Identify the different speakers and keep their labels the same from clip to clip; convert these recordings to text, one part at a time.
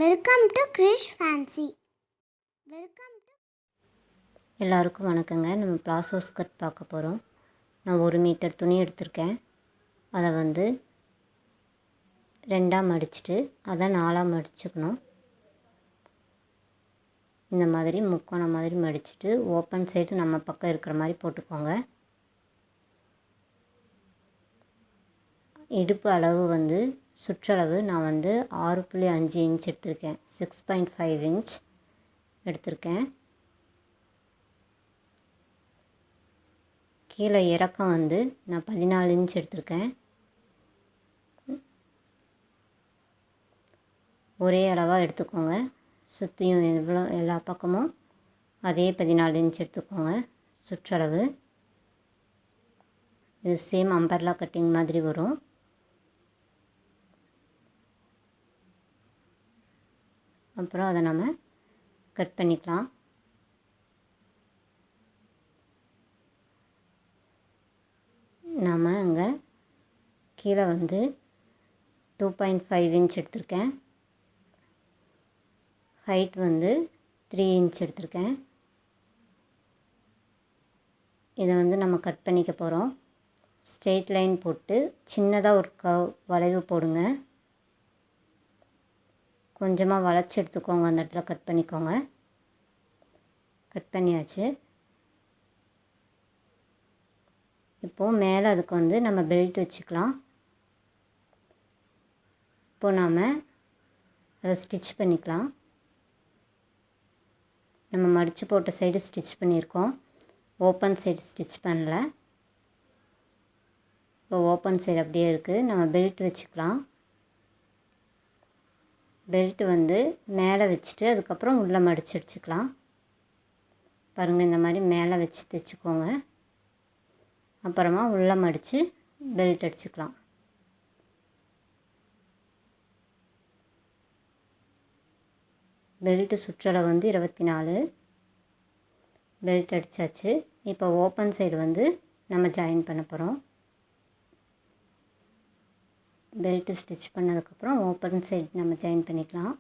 Speaker 1: Welcome to Girish fancy.
Speaker 2: எல்லாருக்கும் வணக்கங்க. நம்ம பிளாசோ ஸ்கர்ட் பார்க்க போகிறோம். நான் 1 மீட்டர் துணி எடுத்திருக்கேன். அதை வந்து 2ஆக மடிச்சுட்டு அதை 4ஆக மடிச்சுக்கணும். இந்த மாதிரி முக்கோணம் மாதிரி மடிச்சுட்டு ஓப்பன் சைடு நம்ம பக்கம் இருக்கிற மாதிரி போட்டுக்கோங்க. இடுப்பு அளவு வந்து சுற்றளவு நான் வந்து 6.5 இன்ச் எடுத்திருக்கேன். 6.5 இன்ச் எடுத்திருக்கேன். கீழே இறக்கம் வந்து நான் 14 இன்ச் எடுத்திருக்கேன். ஒரே அளவாக எடுத்துக்கோங்க. சுற்றியும் எல்லா பக்கமும் அதே 14 இன்ச் எடுத்துக்கோங்க சுற்றளவு. இது சேம் அம்பர்லா கட்டிங் மாதிரி வரும். அப்புறம் அதை நம்ம கட் பண்ணிக்கலாம். நாம் அங்கே கீழே வந்து 2.5 இன்ச் எடுத்திருக்கேன். ஹைட் வந்து 3 இன்ச் எடுத்திருக்கேன். இதை வந்து நம்ம கட் பண்ணிக்க போகிறோம். ஸ்ட்ரெயிட் லைன் போட்டு சின்னதாக ஒரு வளைவு போடுங்க. கொஞ்சமாக வளைச்சி எடுத்துக்கோங்க. அந்த இடத்துல கட் பண்ணிக்கோங்க. கட் பண்ணியாச்சு. இப்போது மேலே அதுக்கு வந்து நம்ம பெல்ட் வச்சுக்கலாம். இப்போது நாம் அதை ஸ்டிச் பண்ணிக்கலாம். நம்ம மடித்து போட்ட சைடு ஸ்டிச் பண்ணியிருக்கோம். ஓப்பன் சைடு ஸ்டிச் பண்ணல. இப்போ ஓப்பன் சைடு அப்படியே இருக்குது. நம்ம பெல்ட் வச்சுக்கலாம். பெல்ட் வந்து மேலே வச்சுட்டு அதுக்கப்புறம் உள்ளே மடித்து அடிச்சுக்கலாம். பாருங்கள், இந்த மாதிரி மேலே வச்சு தைச்சிக்கோங்க. அப்புறமா உள்ளே மடித்து பெல்ட் அடிச்சுக்கலாம். பெல்ட்டு சுற்றளவு வந்து 24. பெல்ட் அடித்தாச்சு. இப்போ ஓப்பன் சைடு வந்து நம்ம ஜாயின் பண்ண போகிறோம். பெல்ட்டு ஸ்டிச் பண்ணதுக்கப்புறம் ஓப்பன் சைடு நம்ம ஜாயின் பண்ணிக்கலாம்.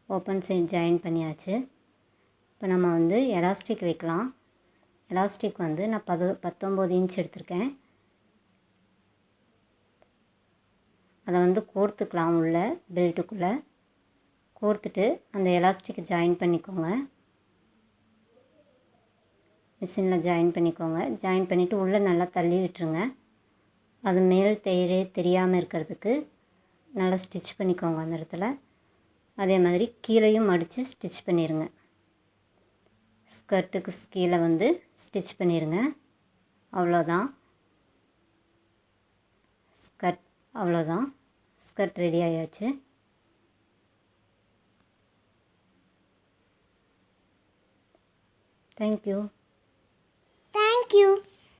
Speaker 2: ஓப்பன் சைடு ஜாயின் பண்ணியாச்சு. இப்போ நம்ம வந்து எலாஸ்டிக் வைக்கலாம். எலாஸ்டிக் வந்து நான் 19 இன்ச் எடுத்திருக்கேன். அதை வந்து கோர்த்துக்கலாம். உள்ள பெல்ட்டுக்குள்ளே கோர்த்துட்டு அந்த எலாஸ்டிக்கை ஜாயின் பண்ணிக்கோங்க. மிஷினில் ஜாயின் பண்ணிக்கோங்க. ஜாயின் பண்ணிவிட்டு உள்ளே நல்லா தள்ளி விட்டுருங்க. அது மேல் தெரியாமல் இருக்கிறதுக்கு நல்லா ஸ்டிச் பண்ணிக்கோங்க அந்த இடத்துல. அதே மாதிரி கீழேயும் மடித்து ஸ்டிச் பண்ணிடுங்க. ஸ்கர்ட்டுக்கு கீழே வந்து ஸ்டிச் பண்ணிடுங்க. அவ்வளோதான். அவ்வளோதான். ஸ்கர்ட் ரெடி ஆயாச்சு. தேங்க்யூ.
Speaker 1: Thank you.